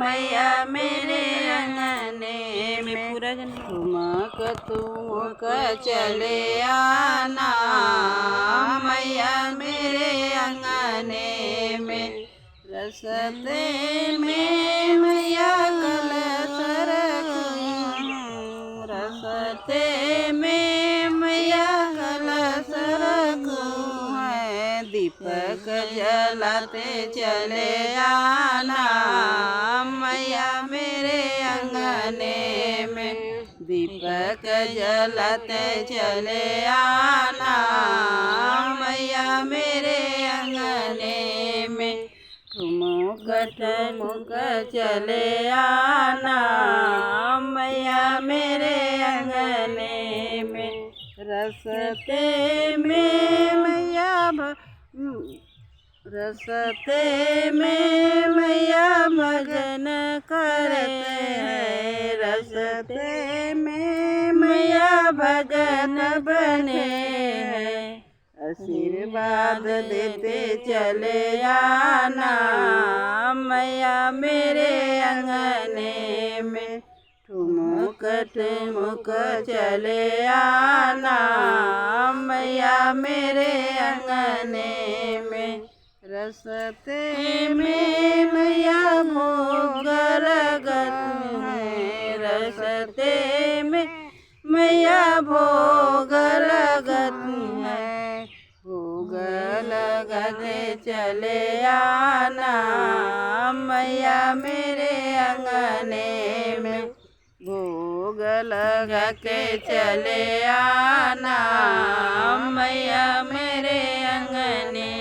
मैया मेरे अंगने में पूरा जन ठुमक ठुमक चले आना मैया मेरे अंगने में। रसते में मैया कलश रखूं, रसते में मैया कलश रखूं है। दीपक जलाते चले आना मैया मेरे अंगने में। दीपक जलाते चले आना मैया मेरे अंगने में। ठुमुक ठुमुक चले आना मैया मेरे अंगने में। रसते में मैया रसते में मैया भजन करते हैं। रसते में मैया भजन बने हैं। आशीर्वाद देते चले आना मैया मेरे अंगने में। ठुमुक ठुमुक चले आना मैया मेरे अंगने में। रसते में मैया भोग लगत है। रसते में मैया भोग लगत है। भोग लगते चले आना मैया मेरे अंगने में। भोग लगा के चले आना मैया मेरे अंगने